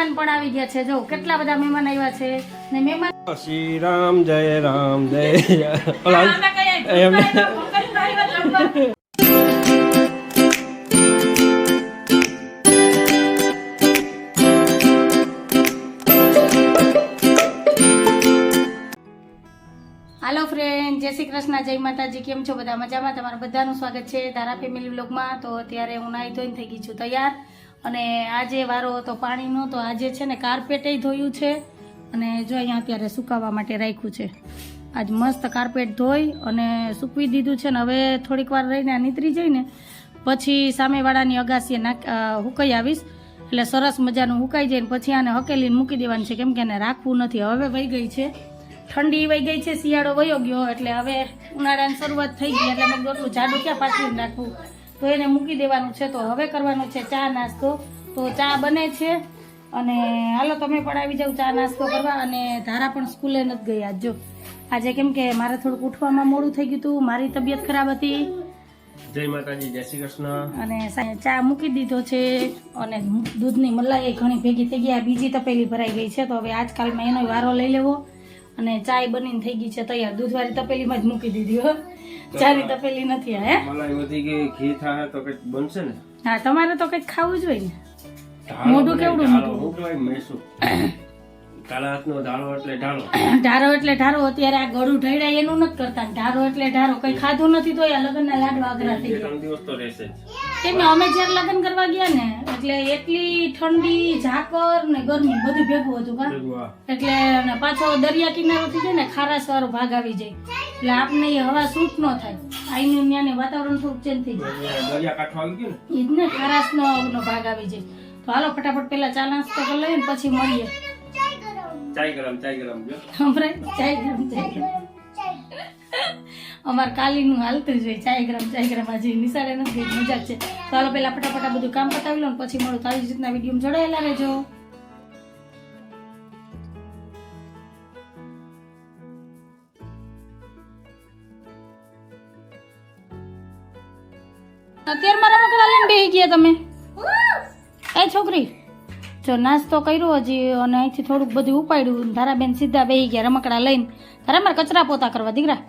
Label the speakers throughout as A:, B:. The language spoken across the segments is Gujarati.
A: મહેમાન પણ આવી ગયા છે. જો કેટલા બધા મહેમાન આવ્યા છે ને મહેમાન
B: શ્રી રામ જય રામ જય
A: હાલો ફ્રેન્ડ, જય શ્રી કૃષ્ણ, જય માતાજી. કેમ છો બધા? મજામાં? તમારું બધાનું સ્વાગત છે ધારા ફેમિલી વ્લોગમાં. તો અત્યારે હું નાહી ધોઈને થઈ ગઈ છું તૈયાર, અને આજે વારો હતો પાણીનો, તો આજે છે ને કાર્પેટે ધોયું છે, અને જો અહીંયા અત્યારે સુકાવવા માટે રાખ્યું છે. આજ મસ્ત કાર્પેટ ધોઈ અને સૂકવી દીધું છે ને હવે થોડીક વાર રહીને આ નીતરી જઈને પછી સામેવાળાની અગાસીએ હુકાઈ આવીશ, એટલે સરસ મજાનું હુકાઈ જાય ને પછી આને હકેલીને મૂકી દેવાનું છે, કેમ કે એને રાખવું નથી. હવે વહી ગઈ છે ઠંડી, વહી ગઈ છે, શિયાળો વયો ગયો, એટલે હવે ઉનાળાની શરૂઆત થઈ ગઈ, એટલે મેં એટલું જાડું ક્યાં પાછું રાખવું, તો એને મૂકી દેવાનું છે. તો હવે કરવાનું છે ચા નાસ્તો. તો ચા બને છે, અને હાલો તમે પણ આવી જાવ ચા નાસ્તો કરવા. અને ધારા પણ સ્કૂલે નથી ગઈ આજ. જો આજે કેમ કે મારે થોડુંક ઉઠવામાં મોડું થઈ ગયું હતું, મારી તબિયત ખરાબ હતી.
B: જય માતાજી, જય શ્રી કૃષ્ણ.
A: અને ચા મૂકી દીધો છે, અને દૂધની મલાઈ ઘણી ભેગી થઈ ગઈ. બીજી તપેલી ભરાઈ ગઈ છે, તો હવે આજકાલમાં એનો વારો લઈ લેવો. અને ચાય બનીને થઈ ગઈ છે તૈયાર. દૂધવાળી તપેલીમાં જ મૂકી દીધી હો, ચાની તપેલી નથી. હે
B: મલાઈ વધી ગઈ, ઘી થાય તો કઈક બનશે ને.
A: હા, તમારે તો કઈક ખાવું જોઈએ ને. મોઢું કેવડું મોટું,
B: મેસું કાળા હાથનો ઢાળો એટલે ઢાળો,
A: ઢારો એટલે ઢારો. અત્યારે આ ગળું ઢળ્યા એનું નથી કરતા, ઢારો એટલે ઢારો. કઈ ખાધું નથી તો આ લગ્નના લાડવા અઘરા થઈ ગયા.
B: 3 દિવસ તો રહેશે જ.
A: કેમ અમે જયારે લગ્ન કરવા ગયા ને, એટલે એટલી ઠંડી, ઝાકર ને ગરમી બધું ભેગું હતું કા, એટલે પાછો દરિયા કિનારો થઈ જાય ને, ખારાશ વાળો ભાગ આવી જાય, એટલે આપને હવા સૂટ ન થાય. અહીંનું ત્યાંને વાતાવરણ થોડુંક ચેન્જ થઈ જાય,
B: દરિયા કાંઠો આવી ગયો ને,
A: ઈ જ ને, ખારાશ નો ભાગ આવી જાય. તો હાલો ફટાફટ પેલા ચા નાસ્તો કરી લઈએ ને પછી મળીએ.
B: ચાય ગરમ જો
A: ચાય ગરમ. અમારે કાલીનું હાલતું જ હોય ચાય ગરમ. આજે નિશાળે નથી ગઈ, મજા છે. તો હાલો પેલા ફટાફટ બધું કામ પતાવી લો ને પછી મળું. તો આવી જ રીતના વિડીયો જોડાયેલા રહેજો. અત્યારે મારા મકડા લઈને બેસી ગયા તમે. એ છોકરી, જો નાસ્તો કર્યો હજી, અને અહીંથી થોડુંક બધું ઉપાડ્યું. ધારાબેન સીધા બેસી ગયા રમકડા લઈને. તારા મારે કચરા પોતા કરવા દીકરા,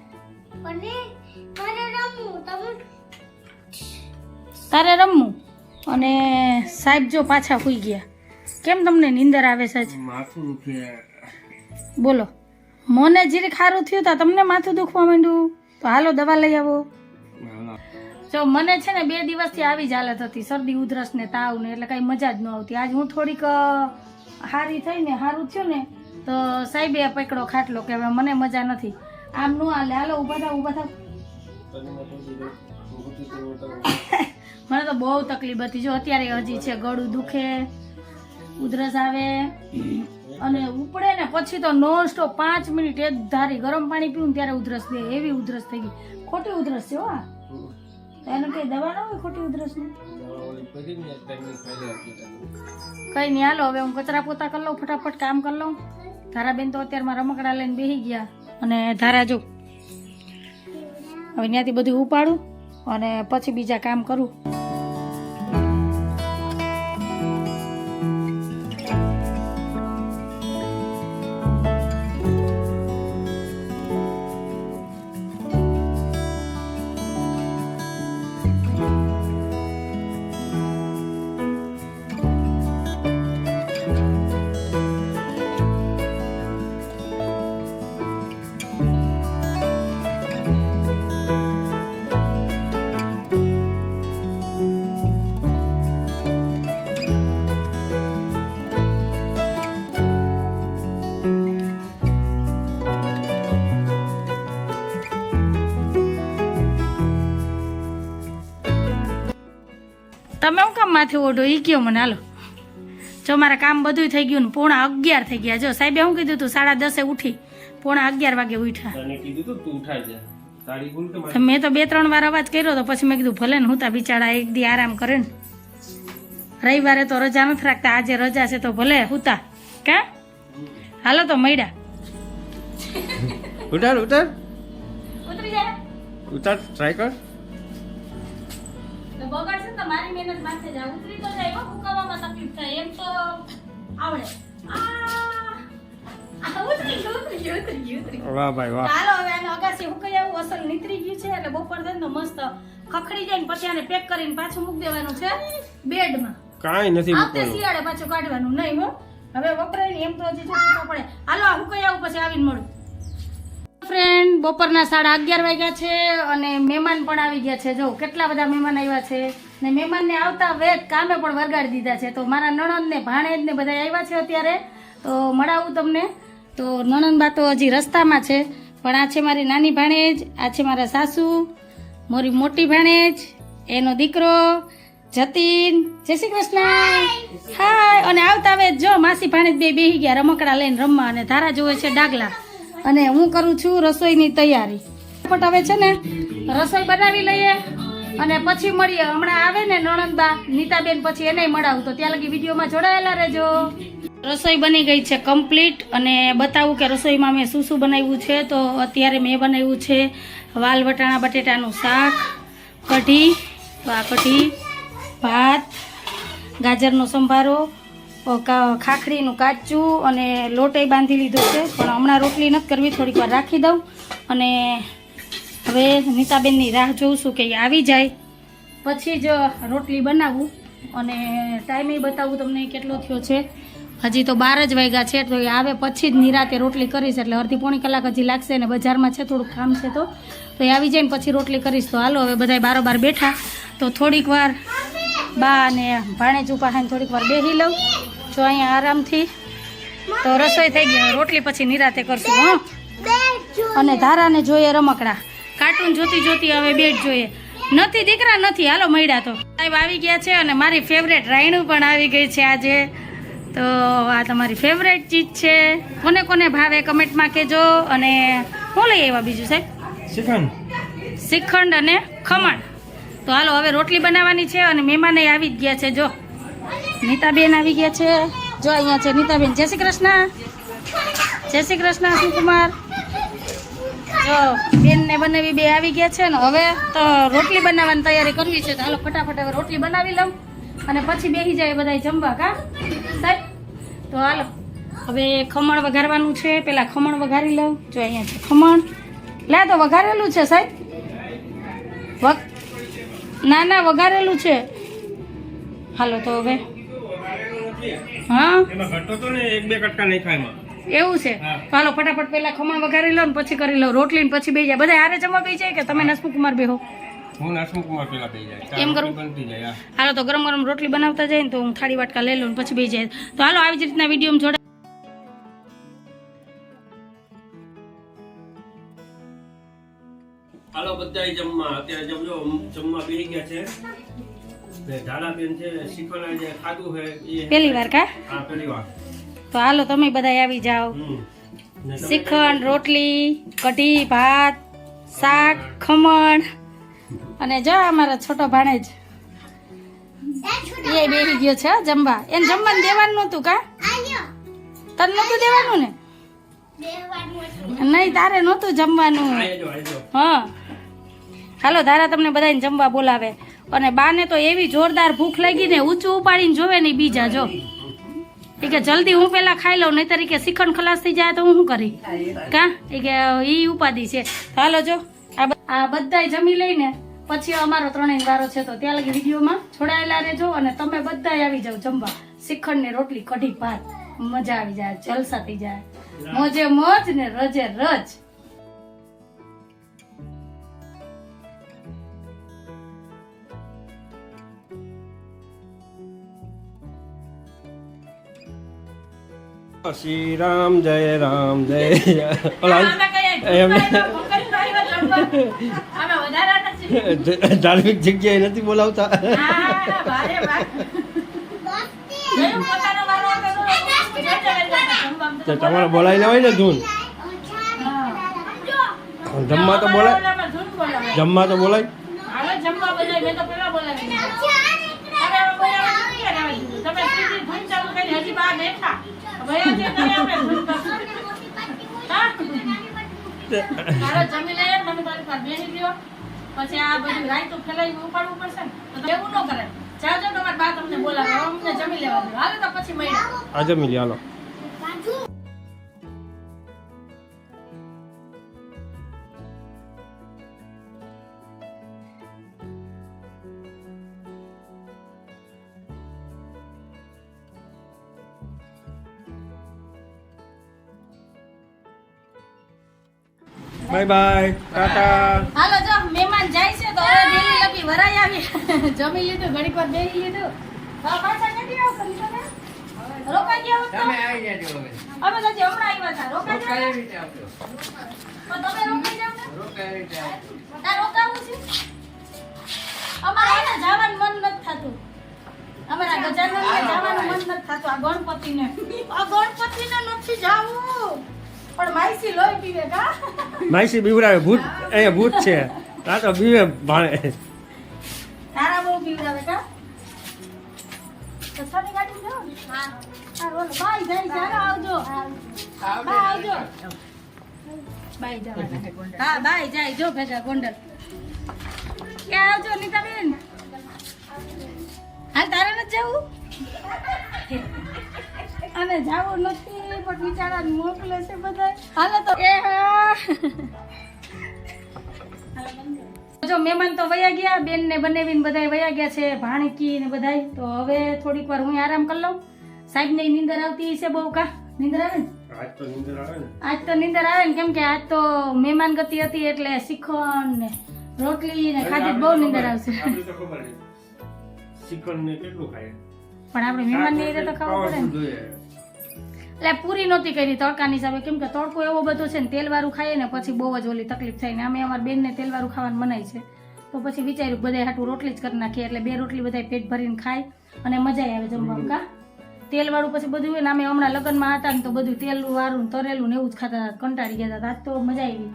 A: તારે રમવું. અને સાહેબ જો પાછા સુઈ ગયા. કેમ તમને નીંદર આવે છે?
B: માથું દુખે.
A: બોલો, મને જીરી ખારું થયું તા, તમને માથું દુખવા માંડ્યું, તો હાલો દવા લઈ આવો. જો મને છે ને 2 દિવસથી આવી જ હાલત હતી, શરદી ઉધરસ ને તાવ ને, એટલે કઈ મજા જ ન આવતી. આજ હું થોડીક હારી થઈ ને, સારું થયું ને, તો સાહેબે પકડો ખાટલો કે હવે મને મજા નથી, આમ નો હાલે, હાલો ઉભા થાવ. મને તો બહુ તકલીફ હતી. જો અત્યારે હજી છે, ગળું દુખે, ઉધરસ આવે, અને ઉપડે ને પછી તો નોન સ્ટોપ 5 મિનિટ એક ધારી ગરમ પાણી પીવું ત્યારે ઉધરસ દે, એવી ઉધરસ થઈ ગઈ. ખોટી ઉધરસ છે હો. એને કઈ દવા ન હોય ખોટી ઉધરસ ની? કઈ નહીં, હાલો હવે હું કચરા પોતા કરી લઉં, ફટાફટ કામ કરી લઉં. ધારાબેન તો અત્યારમાં રમકડા લઈને બેસી ગયા, અને ધારા જો હવે ત્યાંથી બધું ઉપાડું અને પછી બીજા કામ કરું. તમે હું કામ માથે ઓઢો ઈ કયો મને. હાલો જો મારા કામ બધું થઈ ગયું ને 11:30 થઈ ગયા. જો સાહેબે શું કીધું તું 10:30 ઉઠી, 11:30 વાગે ઉઠ્યા. મેં તો 2-3 વાર અવાજ કર્યો, તો પછી મેં કીધું ભલે ને, હું તા બિચારા એક દી આરામ કરે ને. રવિવારે તો રજા નથી રાખતા, આજે રજા છે તો ભલે હુતા. કા હાલો તો મળ્યા. ઉતરી જા,
B: ટ્રાય કર.
A: બગડશે તો મારી મહેનત માથે જાય. ઉતરી તો જાય, સુકાવામાં તકલીફ થાય. એમ તો આવડે. ઉતરી ગયું.
B: વાહ ભાઈ વાહ.
A: ચાલો હવે આને અગાસી હુકાઈ આવું અસલ નીતરી ગયું છે એટલે બપોર થાય ને તો મસ્ત ખખડી જાય ને પછી આને પેક કરીને પાછું મૂકી દેવાનું છે બેડમાં.
B: કાંઈ નથી
A: આવતે
B: મૂકવાનું.
A: શિયાળે પાછું કાઢવાનું નહીં હો. હવે વપરાય ને એમ તો હજી જોવું પડે. હાલો આ હુકાઈ આવું પછી આવીને મળું. ફ્રેન્ડ બપોરના 11:30 વાગ્યા છે અને મહેમાન પણ આવી ગયા છે. જો કેટલા બધા મહેમાન આવ્યા છે ને મહેમાનને આવતા વેત કામે પણ વરગાડી દીધા છે. તો મારા નણંદ ને ભાણેજ ને બધા આવ્યા છે અત્યારે. તો મળાવું તમને. તો નણંદ બા તો હજી રસ્તામાં છે પણ આ છે મારી નાની ભાણેજ, આ છે મારા સાસુ, મારી મોટી ભાણેજ, એનો દીકરો જતીન. જય શ્રી કૃષ્ણ. હાય. અને આવતા વેત જો માસી ભાણેજ બે બેહી ગયા રમકડા લઈને રમવા અને ધારા જોવે છે ડાગલા અને હું કરું છું રસોઈની તૈયારી. ફટ હવે છે ને રસોઈ બનાવી લઈએ અને પછી મળીએ. હમણાં આવે ને નણંદબા નીતાબેન પછી એને મળાવું તો ત્યાં લગી વિડીયોમાં જોડાયેલા રહેજો. રસોઈ બની ગઈ છે કમ્પ્લીટ અને બતાવું કે રસોઈમાં મેં શું શું બનાવ્યું છે. તો અત્યારે મેં બનાવ્યું છે વાલ વટાણા બટેટાનું શાક, કઢી, ભાત, ગાજરનો સંભારો, ખાખરીનું કાચું અને લોટે બાંધી લીધો છે પણ હમણાં રોટલી નથી કરવી, થોડીક વાર રાખી દઉં. અને હવે નીતાબેનની રાહ જોઉં છું કે એ આવી જાય પછી જ રોટલી બનાવું. અને ટાઈમે બતાવું તમને કેટલો થયો છે. હજી તો 12 જ વાગ્યા છે તો એ આવે પછી જ નિરાતે રોટલી કરીશ એટલે અડધી પોણી કલાક હજી લાગશે ને બજારમાં છે થોડુંક કામ છે તો એ આવી જાય ને પછી રોટલી કરીશ. તો હાલો હવે બધા બારોબાર બેઠા તો થોડીક વાર બા અને ભાણેજ ઉપર થોડીક વાર બેસી લઉં જો અહીંયા આરામથી. તો રસોઈ થઈ ગઈ, રોટલી પછી નિરાતે કરશું. હો. અને ધારાને જોઈએ રમકડા, કાર્ટૂન જોતી જોતી હવે બેટ જોઈએ. નથી દીકરા નથી. હાલો મળ્યા તો સાહેબ આવી ગયા છે અને મારી ફેવરેટ રાયણું પણ આવી ગઈ છે આજે. તો આ તમારી ફેવરેટ ચીજ છે. કોને કોને ભાવે કમેન્ટમાં કહેજો. અને શું લઈ આવ્યા બીજું સાહેબ? શ્રીખંડ અને ખમણ. તો હાલો હવે રોટલી બનાવવાની છે અને મહેમાન આવી જ ગયા છે. જો નીતાબેન આવી ગયા છે. જો અહીંયા છે નીતાબેન. જય શ્રી કૃષ્ણ. જય શ્રી કૃષ્ણ સુકુમાર. જો બેન ને બનાવી બે આવી ગયા છે ને હવે તો રોટલી બનાવવાની તૈયારી કરવી છે. તો હાલો ફટાફટ હવે રોટલી બનાવી લઉં અને પછી બેસી જાય બધા જમવા. કા સાહેબ? તો હાલો હવે ખમણ વઘારવાનું છે. પેલા ખમણ વઘારી લઉં. જો અહીંયા છે ખમણ. લે તો વઘારેલું છે સાહેબ. ના ના વઘારેલું છે. હાલો તો હવે હા એવું છે. તો હાલો ફટાફટ પેલા ખમણ વઘારી લો ને પછી કરી લો રોટલી ને પછી બેસી જાય. બધા હારે જમવા બેસી જાય કે તમે નસમુ કુમાર બેહો? એમ કરું. હાલો તો ગરમ ગરમ રોટલી બનાવતા જાય ને તો હું થાળી વાટકા લઈ લઉં પછી બેસી જાય. તો હાલો આવી જ રીતના વિડીયોમાં જોડા.
B: હાલો બધા જમવા. અત્યારે જમવા બેસી ગયા છે. ધારાબેન છે શ્રીખંડ આજે ખાધું છે
A: પહેલી વાર. કા?
B: હા પહેલી વાર.
A: તો હાલો તમે બધા આવી જાઓ. શ્રીખંડ, રોટલી, કઢી, ભાત, શાક, ખમણ અને જો અમારા છોટો ભાણેજ એ બેસી ગયો છે જમવા. એને જમવાનું દેવાનું નહોતું. કા તને નહોતું દેવાનું ને? નહીં તારે નહોતું જમવાનું. હા હાલો ધારા તમને બધાને જમવા બોલાવે. અને બાને તો એવી જોરદાર ભૂખ લાગી ને ઊંચું ઉપાડીને જોવે ને બીજા. જો એ કે જલ્દી હું પેલા ખાઈ લઉં નહીં તરીકે શ્રીખંડ ખલાસ થઈ જાય તો હું શું કરી. કા એ કે ઈ ઉપાધિ છે. હાલો જો આ બધાય જમી લઈને પછી અમારો 3 વારો છે તો ત્યાં લગી વિડીયોમાં જોડાયેલા રહેજો. અને તમે બધાય આવી જાવ જમવા. શ્રીખંડ ને રોટલી, કઢી, ભાત. મજા આવી જાય, જલસા થઈ જાય, મોજે મોજ ને રજે રજ.
B: શ્રી રામ જય રામ જય ધાર્મિક જગ્યાએ નથી બોલાવતા. તમારે બોલાવી લેવાય ને ધૂન. જમવા તો બોલાય. જમવા તો બોલાય.
A: પછી આ બધું રાયતું ફેલાવી ઉપાડવું પડશે ને તો એવું ન કરે. જાઓ જો તમારા બા તમને બોલાવે હવે અમને જમી લેવા દો હાલો તો પછી મળીએ
C: આ જમી લે હાલો. Bye bye tata.
A: હાલો જો મહેમાન જાય છે તો હવે ડેલી લગી વરાઈ આવી જમી લીધું ઘડીક વાર બેસી લીધું હવે પાછા ક્યાંથી આવશો નીકળે? રોકાઈ ગયા હોત તો? અમે તો હજી હમણાં આવ્યા હતા રોકાઈ ગયા પણ તમે રોકાઈ જાવ ને તાર રોકાવું છે અમારે એને જવાનું મન નથી થતું અમારા ગજાનંદને જવાનું મન નથી થતું આ ગણપતિને નથી જાવું પણ માઈસી લોહી પીવે કા
C: માઈસી બીવડાવે ભૂત અહીંયા ભૂત છે આ તો બીવે ભાણે.
A: તારા બહુ પીવડાવે કા તો સારી ગાડી જાઓ ને હા બોલો બાય જાય છે હાલો આવજો બાય આવજો બાય જવાના છે ગોંડલ હા બાય જાય જો ભેગા ગોંડલ ક્યાં આવજો નીતાબેન હાલ તારે નથી જવું અને જાવું નથી પણ બિચારા મોકલે છે બધા હાલો તો એ જો મહેમાન તો વયા ગયા બેન ને બનેવીને બધા વયા ગયા છે ભાણકી ને બધા તો હવે થોડીક વાર હું આરામ કરી લઉં સાહેબ ને નીંદર આવતી છે બહુ કા નીંદર આવે ને
B: આજ તો નીંદર આવે ને.
A: આજ તો નીંદર આવે ને કેમ કે આજ તો મહેમાન ગતિ હતી એટલે શ્રીખંડ ને રોટલી ને ખાધી બહુ નીંદર આવશે
B: આપણે તો ખબર છે શ્રીખંડ ને કેટલું ખાય
A: પણ આપણે મહેમાન ને તો ખાવું પડે ને
B: જોઈએ.
A: એટલે પૂરી નહોતી કરી તડકાની હિસાબે કેમ કે તડકો એવો બધો છે ને તેલવાળું ખાઈએ ને પછી બહુ જ ઓલી તકલીફ થાય ને અમે અમારા બેનને તેલવાળું ખાવાનું મનાય છે તો પછી વિચાર્યું બધા હાટું રોટલી જ કરી નાખીએ એટલે 2 રોટલી બધા પેટ ભરીને ખાય અને મજા આવે જમવામાં કા તેલવાળું પછી બધું હોય ને અમે હમણાં લગ્નમાં હતા ને તો બધું તેલનું વાળું ને તરેલું ને એવું જ ખાતા હતા કંટાળી ગયા હતા આજ તો મજા આવી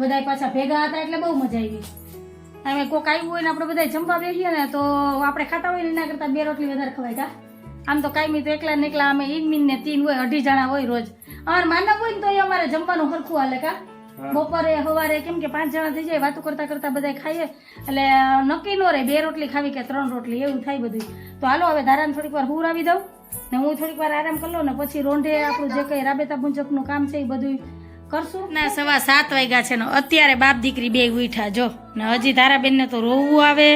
A: બધા પાછા ભેગા હતા એટલે બહુ મજા આવી અમે કોક આવ્યું હોય ને આપણે બધા જમવા બેસીએ ને તો આપણે ખાતા હોય ને એના કરતા 2 રોટલી વધારે ખવાય કા આમ તો કાયમી તો એકલા ને એકલા અમે ઈનમીન ને 3 હોય 2.5 જણા હોય રોજ અમારે માનવ હોય ને તો એ અમારે જમવાનું હરખું હાલે કા બપોરે સવારે કેમ કે 5 જણા થઈ જાય વાતો કરતા કરતા બધા ખાઈએ એટલે નક્કી નો રહે 2 રોટલી ખાવી કે 3 રોટલી એવું થાય બધું તો હાલો હવે ધારાને થોડીક વાર હુરાવી દઉં ને હું થોડીક વાર આરામ કરી લઉં ને પછી રોંઢે આપણું જે કઈ રાબેતા મુજબનું કામ છે એ બધું કરશું ના 7:15 વાગ્યા છે ને અત્યારે બાપ દીકરી બે ઉઠ્યા જો ને હજી ધારાબેનને તો રોવું આવે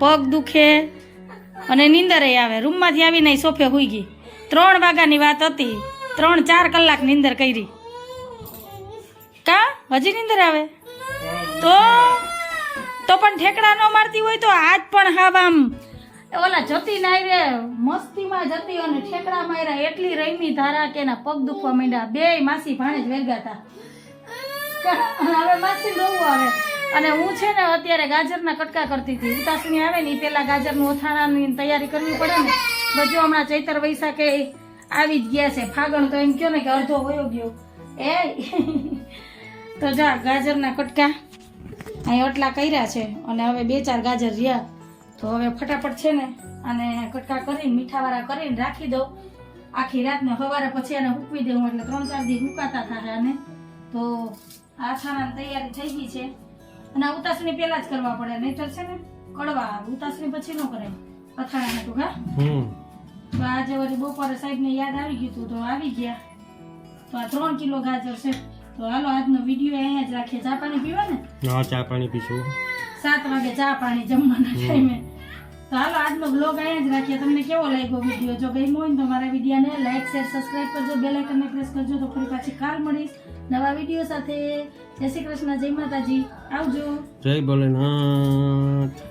A: પગ દુખે અને નીંદરે આવે રૂમમાંથી આવીને સોફે હુઈ ગઈ 3 વાગ્યાની વાત હતી 3-4 કલાક નીંદર કરી કા હજી નીંદર આવે તો પણ ઠેકડા ન મારતી હોય તો આજ પણ હાવ આમ ઓલા જતી નાઈ રે મસ્તીમાં જતી અને ઠેકડા માર્યા એટલી રમી ધારા કે એના પગ દુખવા માંડ્યા બે માસી ભાણે જ વેરગા હતા હવે માસી રોવું આવે અને હું છે ને અત્યારે ગાજરના કટકા કરતી હતી ઉતાસણી આવે ને એ પેલા ગાજરનું અથાણાની તૈયારી કરવી પડે ને બધું હમણાં ચૈતર વૈશાખે આવી જ ગયા છે ફાગણ તો એમ કયો ને કે અડધો વયો ગયો એ તો જા ગાજરના કટકા અહીં એટલા કર્યા છે અને હવે 2-4 ગાજર રહ્યા તો હવે ફટાફટ છે ને અને કટકા કરીને મીઠાવાળા કરીને રાખી દઉં આખી રાતને સવારે પછી એને હૂકવી દઉં એટલે 3-4 દી હુકાતા થાય અને તો આ છાણાની તૈયારી થઈ ગઈ છે અને ઉતાસણી પહેલા જ કરવા પડે નહીતર છે ને કડવા આવે ઉતાસણી પછી ન કરે અથાણા હાટું હા તો આજે વળી બપોરે સાહેબને યાદ આવી ગયું હતું તો આવી ગયા તો આ 3 કિલો ગાજર છે તો હાલો આજનો વિડીયો અહીંયા જ રાખીએ ચા પાણી પીવા ને
C: હા ચા પાણી પીશું
A: 7 વાગે ચા પાણી જમવાના ટાઈમે તો હાલો આજનો બ્લોગ અહીંયા જ રાખીએ તમને કેવો લાગ્યો વિડીયો જો ગમ્યો હોય તો મારા વિડીયોને લાઈક શેર સબસ્ક્રાઇબ કરજો બેલ આઇકનને પ્રેસ કરજો તો ફરી પાછી કાલ મળીશ નવા વિડીયો સાથે જય શ્રી કૃષ્ણ જય માતાજી આવજો
C: જય ભોલેનાથ.